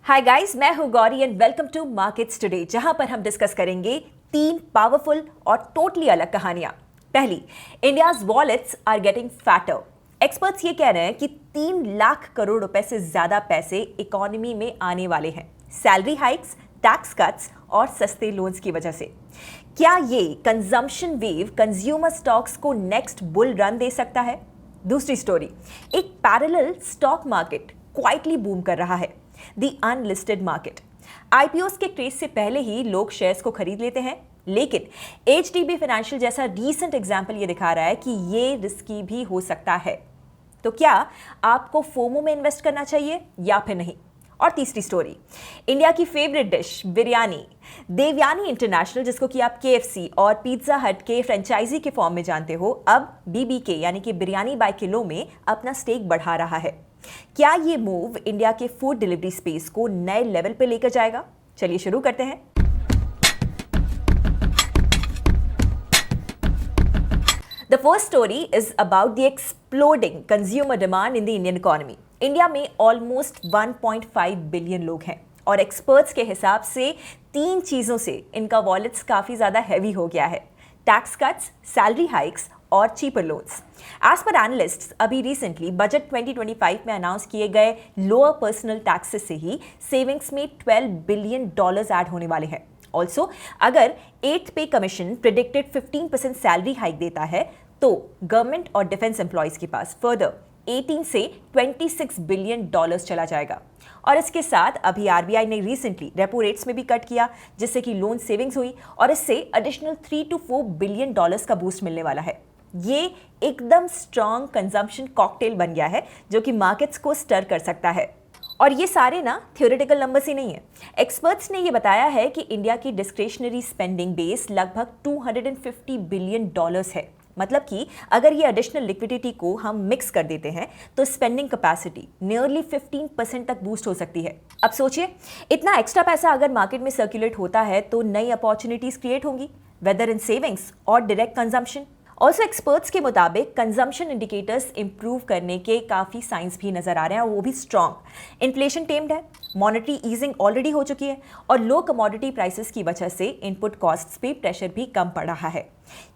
हाय guys, मैं हूं Gauri and welcome to markets today, जहां पर हम डिस्कस करेंगे तीन पावरफुल और टोटली अलग कहानियां। पहली, India's wallets are getting fatter. Experts ये कह रहे हैं कि 3 लाख करोड़ रुपए से ज्यादा पैसे इकोनॉमी में आने वाले हैं, सैलरी हाइक्स, टैक्स कट्स और सस्ते लोन्स की वजह से। क्या ये कंजम्पशन वेव कंज्यूमर स्टॉक्स को नेक्स्ट बुल रन दे सकता है? दूसरी स्टोरी, एक parallel stock market quietly boom कर रहा है, द अनलिस्टेड मार्केट। आईपीओस के क्रेज से पहले ही लोग शेयर्स को खरीद लेते हैं, लेकिन एचडीबी फाइनेंशियल जैसा रीसेंट एग्जांपल ये दिखा रहा है कि ये रिस्की भी हो सकता है। तो क्या आपको फोमो में इन्वेस्ट करना चाहिए या फिर नहीं? और तीसरी स्टोरी, इंडिया की favourite dish biryani, Devyani international, जिसको कि आप केएफसी और पिज्जा हट के फ्रेंचाइजी के फॉर्म में जानते हो, अब बीबीके यानी कि बिरयानी बाय किलो में अपना स्टेक बढ़ा रहा है। क्या ये मूव इंडिया के फूड डिलीवरी स्पेस को नए लेवल पे लेकर जाएगा? चलिए शुरू करते हैं। The first story is about the exploding consumer demand in the Indian economy. India में ऑलमोस्ट 1.5 बिलियन लोग हैं और एक्सपर्ट्स के हिसाब से तीन चीजों से इनका वॉलेट्स काफी ज्यादा हैवी हो गया है: टैक्स कट्स, सैलरी हाइक्स और cheaper loans. As per analysts, अभी रिसेंटली बजट 2025 में अनाउंस किए गए लोअर पर्सनल टैक्सेस से ही सेविंग्स में $12 बिलियन ऐड होने वाले हैं। ऑल्सो, अगर 8th पे कमीशन प्रिडिक्टेड 15% सैलरी हाइक देता है तो गवर्नमेंट और डिफेंस एम्प्लॉयज के पास फर्दर 18 से $26 बिलियन चला जाएगा। और इसके साथ अभी आरबीआई ने रिसेंटली रेपो रेट्स में भी कट किया, जिससे कि लोन सेविंग्स हुई और इससे एडिशनल 3 to 4 बिलियन का बूस्ट मिलने वाला है। ये एकदम स्ट्रॉन्ग कंजम्पशन कॉकटेल बन गया है जो कि मार्केट्स को स्टर कर सकता है। और ये सारे ना थ्योरेटिकल नंबर्स ही नहीं है। एक्सपर्ट्स ने ये बताया है कि इंडिया की डिस्क्रिशनरी स्पेंडिंग बेस लगभग $250 बिलियन है। मतलब कि अगर ये एडिशनल लिक्विडिटी को हम मिक्स कर देते हैं तो स्पेंडिंग कैपेसिटी नियरली 15% तक बूस्ट हो सकती है। अब सोचिए, इतना एक्स्ट्रा पैसा अगर मार्केट में सर्कुलेट होता है तो नई अपॉर्चुनिटीज क्रिएट होंगी, वेदर इन सेविंग्स और डायरेक्ट कंजम्पशन। ऑल्सो एक्सपर्ट्स के मुताबिक कंजम्पशन इंडिकेटर्स इंप्रूव करने के काफ़ी साइंस भी नजर आ रहे हैं, और वो भी स्ट्रॉन्ग। इन्फ्लेशन टेम्ड है, मॉनेटरी ईजिंग ऑलरेडी हो चुकी है और लो कमोडिटी प्राइसेस की वजह से इनपुट कॉस्ट्स पे प्रेशर भी कम पड़ रहा है।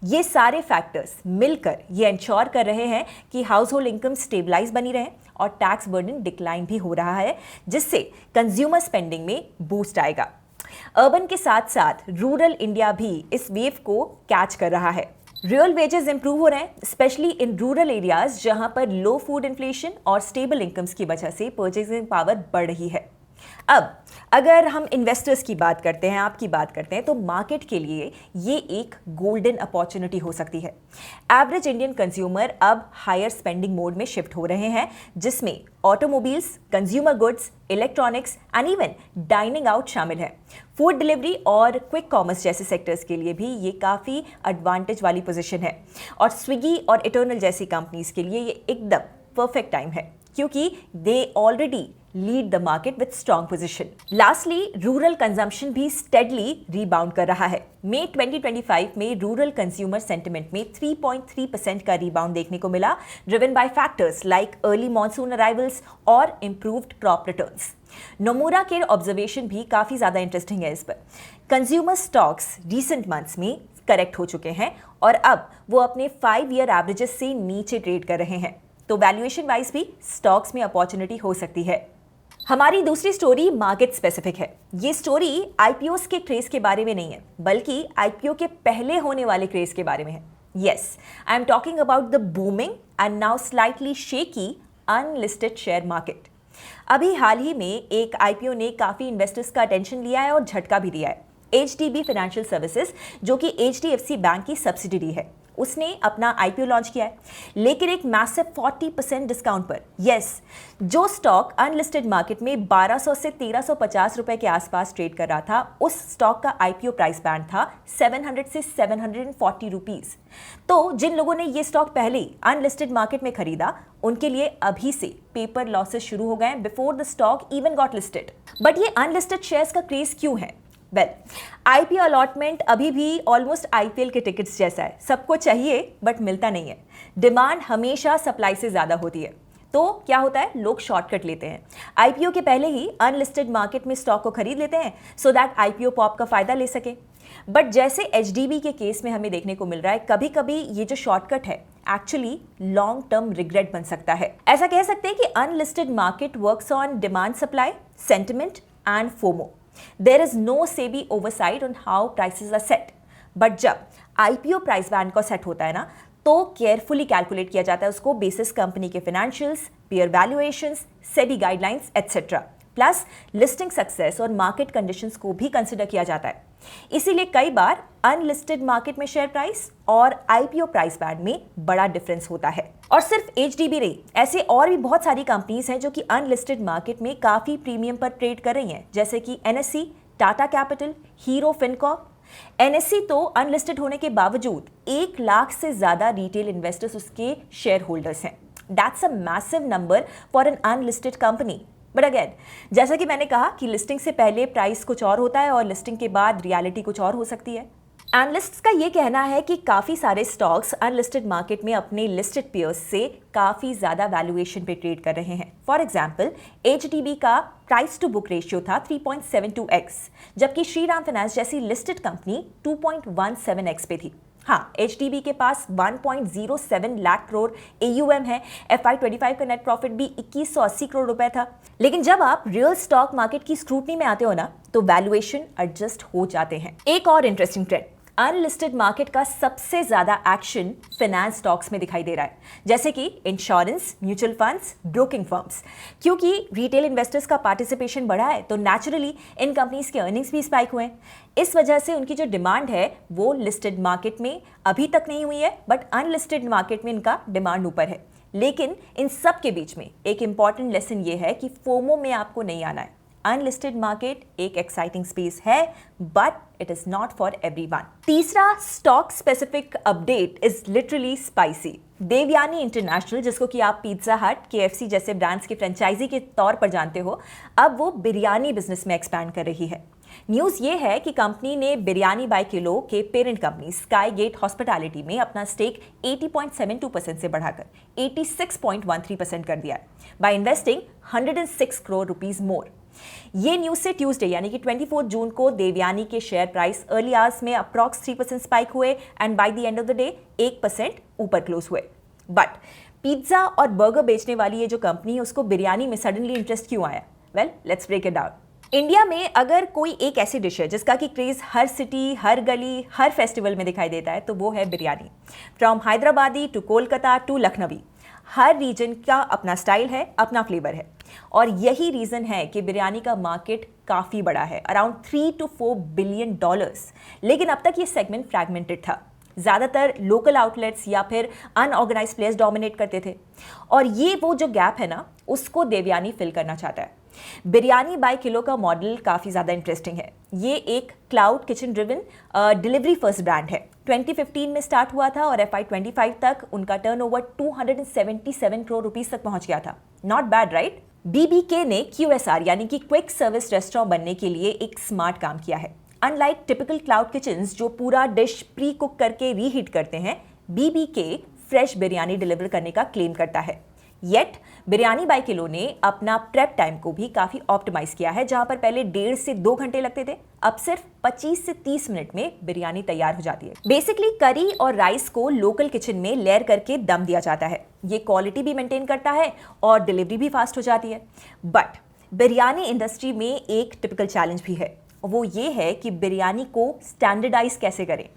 ये सारे फैक्टर्स मिलकर ये इंश्योर कर रहे हैं कि हाउस होल्ड इनकम स्टेबलाइज बनी रहे और टैक्स बर्डन डिक्लाइन भी हो रहा है, जिससे कंज्यूमर स्पेंडिंग में बूस्ट आएगा। अर्बन के साथ साथ रूरल इंडिया भी इस वेव को कैच कर रहा है। रियल वेजेस इंप्रूव हो रहे हैं, स्पेशली इन रूरल एरियाज जहां पर लो फूड इन्फ्लेशन और स्टेबल इनकम्स की वजह से परचेजिंग पावर बढ़ रही है। अब अगर हम इन्वेस्टर्स की बात करते हैं, आपकी बात करते हैं, तो मार्केट के लिए ये एक गोल्डन अपॉर्चुनिटी हो सकती है। एवरेज इंडियन कंज्यूमर अब हायर स्पेंडिंग मोड में शिफ्ट हो रहे हैं, जिसमें automobiles, consumer goods, electronics and even dining out शामिल है। फूड डिलीवरी और क्विक कॉमर्स जैसे सेक्टर्स के लिए भी ये काफ़ी एडवांटेज वाली पोजीशन है, और स्विगी और इटर्नल जैसी कंपनीज के लिए ये एकदम परफेक्ट टाइम है, क्योंकि they already lead the market with strong position. Lastly, rural consumption भी स्टेडली रीबाउंड कर रहा है। मई 2025 में रूरल कंज्यूमर सेंटिमेंट में 3.3% का रीबाउंड देखने को मिला, driven by factors like early monsoon arrivals और इंप्रूव्ड क्रॉप रिटर्न्स। नोमुरा के ऑब्जर्वेशन भी काफी ज्यादा इंटरेस्टिंग है। इस पर कंज्यूमर स्टॉक्स रिसेंट मंथ्स में करेक्ट हो चुके हैं और अब वो अपने 5 ईयर एवरेजेस से नीचे ट्रेड कर रहे हैं, तो वैल्यूएशन वाइज भी स्टॉक्स में अपॉर्चुनिटी हो सकती है। हमारी दूसरी स्टोरी मार्केट स्पेसिफिक है। ये स्टोरी आईपीओस के क्रेज के बारे में नहीं है, बल्कि आईपीओ के पहले होने वाले क्रेज के बारे में है। Yes, I am talking about the booming and now slightly shaky unlisted share market. अभी हाल ही में एक आईपीओ ने काफी इन्वेस्टर्स का अटेंशन लिया है और झटका भी दिया है। एचडीबी फाइनेंशियल सर्विसेज, जो कि एचडीएफसी बैंक की सब्सिडियरी है, उसने अपना आईपीओ लॉन्च किया है, लेकिन एक मैसिव 40% डिस्काउंट पर। यस, जो स्टॉक अनलिस्टेड मार्केट में 1200 से 1350 रुपए के आसपास ट्रेड कर रहा था, उस स्टॉक का आईपीओ प्राइस बैंड था 700 से 740 रुपीज। तो जिन लोगों ने ये स्टॉक पहले ही अनलिस्टेड मार्केट में खरीदा, उनके लिए अभी से पेपर लॉसेस शुरू हो गए before the stock even got listed. But ये अनलिस्टेड शेयर्स का क्रेज क्यों है? वेल, आईपीओ अलॉटमेंट अभी भी ऑलमोस्ट आईपीएल के टिकट्स जैसा है, सबको चाहिए बट मिलता नहीं है। डिमांड हमेशा सप्लाई से ज्यादा होती है। तो क्या होता है, लोग शॉर्टकट लेते हैं, आईपीओ के पहले ही अनलिस्टेड मार्केट में स्टॉक को खरीद लेते हैं सो दैट आईपीओ पॉप का फायदा ले सके। बट जैसे एचडीबी के केस में हमें देखने को मिल रहा है, कभी कभी ये जो शॉर्टकट है एक्चुअली लॉन्ग टर्म रिग्रेट बन सकता है। ऐसा कह सकते हैं कि unlisted market works on demand supply, sentiment and FOMO. There is no SEBI oversight on how prices are set. But जब आईपीओ प्राइस बैंड का सेट होता है ना, तो केयरफुली कैलकुलेट किया जाता है उसको बेसिस कंपनी के financials, peer valuations, SEBI guidelines etcetera, plus listing success और मार्केट कंडीशंस को भी कंसिडर किया जाता है। इसीलिए कई बार अनलिस्टेड मार्केट में शेयर प्राइस और आईपीओ प्राइस बैंड में बड़ा डिफरेंस होता है। और सिर्फ एचडीबी नहीं, ऐसे और भी बहुत सारी कंपनीज हैं जो कि अनलिस्टेड मार्केट में काफी प्रीमियम पर ट्रेड कर रही हैं, जैसे कि NSC, Tata Capital, Hero FinCorp. NSC तो अनलिस्टेड होने के बावजूद 1 लाख से ज्यादा रिटेल इन्वेस्टर्स उसके शेयर होल्डर्स हैं। That's a massive number for an unlisted company. But again, जैसा कि मैंने कहा कि लिस्टिंग से पहले प्राइस कुछ और होता है और लिस्टिंग के बाद रियलिटी कुछ और हो सकती है। एनालिस्ट्स का ये कहना है कि काफ़ी सारे स्टॉक्स अनलिस्टेड मार्केट में अपने लिस्टेड पेयर्स से काफ़ी ज़्यादा वैल्यूएशन पे ट्रेड कर रहे हैं। फॉर एग्जांपल, एचडीबी का प्राइस टू बुक रेशियो था 3.72x, जबकि श्रीराम फाइनेंस जैसी लिस्टेड कंपनी 2.17x पे थी। हाँ, एचडीबी के पास 1.07 लाख करोड़ एयूएम है। FY25 का नेट प्रॉफिट भी 2180 करोड़ रुपए था। लेकिन जब आप रियल स्टॉक मार्केट की स्क्रूटनी में आते हो ना, तो वैल्यूएशन एडजस्ट हो जाते हैं। एक और इंटरेस्टिंग ट्रेंड, अनलिस्टेड मार्केट का सबसे ज्यादा एक्शन फाइनेंस स्टॉक्स में दिखाई दे रहा है, जैसे कि insurance, mutual funds, broking firms. क्योंकि रिटेल इन्वेस्टर्स का पार्टिसिपेशन बढ़ा है, तो नेचुरली इन कंपनीज के अर्निंग्स भी स्पाइक हुए हैं। इस वजह से उनकी जो डिमांड है वो लिस्टेड मार्केट में अभी तक नहीं हुई है, बट अनलिस्टेड मार्केट में इनका डिमांड ऊपर है। लेकिन इन सब के बीच में एक इंपॉर्टेंट लेसन ये है कि फोमो में आपको नहीं आना है। अनलिस्टेड मार्केट एक एक्साइटिंग स्पेस है, but it is not for everyone. तीसरा stock specific update is literally spicy. Devyani international, जिसको कि आप पिज्जा हट, केएफसी जैसे ब्रांड्स के फ्रेंचाइजी के तौर पर जानते हो, अब वो बिरयानी बिजनेस में एक्सपैंड कर रही है। न्यूज़ ये है कि कंपनी ने बिरयानी बाय किलो के parent company Sky Gate Hospitality में अपना स्टेक 80.72% से बढ़ाकर 86.13% कर दिया है, बाय इन्वेस्टिंग 106 करोड़ रुपीस मोर। ये न्यूज से ट्यूसडे यानी कि 24 जून को देवयानी के शेयर प्राइस अर्ली आवर्स में अप्रॉक्स 3% स्पाइक हुए and by the end of the day 1% ऊपर क्लोज हुए। बट पिज्जा और बर्गर बेचने वाली ये जो कंपनी है, उसको बिरयानी में सडनली इंटरेस्ट क्यों आया? Well, let's break it down. India में अगर कोई एक ऐसी डिश है जिसका कि क्रेज हर सिटी, हर गली, हर फेस्टिवल में दिखाई देता है, तो वो है biryani. From Hyderabadi to Kolkata to Lucknowi, हर रीजन का अपना स्टाइल है, अपना फ्लेवर है। और यही रीजन है कि बिरयानी का मार्केट काफ़ी बड़ा है, अराउंड 3 to 4 बिलियन डॉलर्स। लेकिन अब तक ये सेगमेंट फ्रैगमेंटेड था, ज़्यादातर लोकल आउटलेट्स या फिर अनऑर्गेनाइज प्लेयर्स डोमिनेट करते थे। और ये वो जो गैप है ना, उसको देवयानी फिल करना चाहता है। बिरयानी बाय किलो का मॉडल काफ़ी ज़्यादा इंटरेस्टिंग है। ये एक cloud kitchen driven delivery first brand है। 2015 में स्टार्ट हुआ था और FY25 तक उनका टर्नओवर 277 करोड़ रुपीस तक पहुंच गया था। Not bad, right? BBK ने QSR यानी कि क्विक सर्विस रेस्टोरेंट बनने के लिए एक स्मार्ट काम किया है। अनलाइक टिपिकल क्लाउड किचन्स जो पूरा डिश प्री कुक करके रीहीट करते हैं, BBK फ्रेश बिरयानी डिलीवर करने का क्लेम करता है। येट बिरयानी बाय किलो ने अपना प्रेप टाइम को भी काफ़ी ऑप्टिमाइज किया है। जहां पर पहले 1.5 से 2 घंटे लगते थे, अब सिर्फ 25 से 30 मिनट में बिरयानी तैयार हो जाती है। बेसिकली करी और राइस को लोकल किचन में लेयर करके दम दिया जाता है। ये क्वालिटी भी मेंटेन करता है और डिलीवरी भी फास्ट हो जाती है। बट बिरयानी इंडस्ट्री में एक टिपिकल चैलेंज भी है, वो ये है कि बिरयानी को स्टैंडर्डाइज कैसे करें।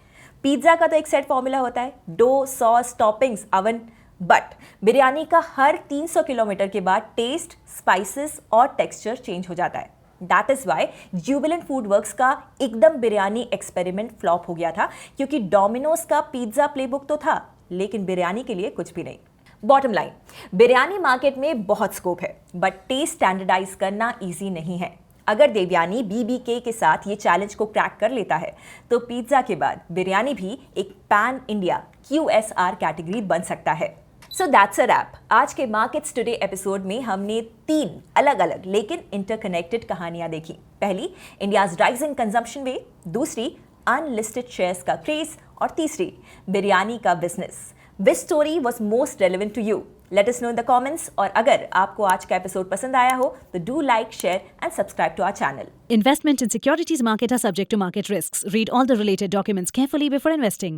पिज्जा का तो एक सेट फॉर्मूला होता है, dough, sauce, toppings, oven. But biryani का हर 300 किलोमीटर के बाद टेस्ट, स्पाइसेस और टेक्सचर चेंज हो जाता है। That is why Jubilant Food Works का एकदम बिरयानी एक्सपेरिमेंट फ्लॉप हो गया था, क्योंकि डोमिनोज का पिज्जा प्लेबुक तो था, लेकिन बिरयानी के लिए कुछ भी नहीं। बॉटम लाइन, बिरयानी मार्केट में बहुत स्कोप है, बट टेस्ट स्टैंडर्डाइज करना ईजी नहीं है। अगर देवयानी BBK के साथ ये चैलेंज को क्रैक कर लेता है, तो पिज्जा के बाद बिरयानी भी एक पैन इंडिया QSR कैटेगरी बन सकता है। So that's a wrap. आज के मार्केट्स टुडे एपिसोड में हमने 3 अलग अलग लेकिन इंटरकनेक्टेड कहानियां देखी। पहली, इंडियाज राइजिंग कंजम्पशन वे, दूसरी अनलिस्टेड शेयर्स का क्रेज, और तीसरी बिरयानी का business. Which story was most relevant to you? Let us know in the comments. और अगर आपको आज का एपिसोड पसंद आया हो तो do like, share and subscribe to our channel. Investment in securities market are subject to market risks. Read all the related documents carefully before investing.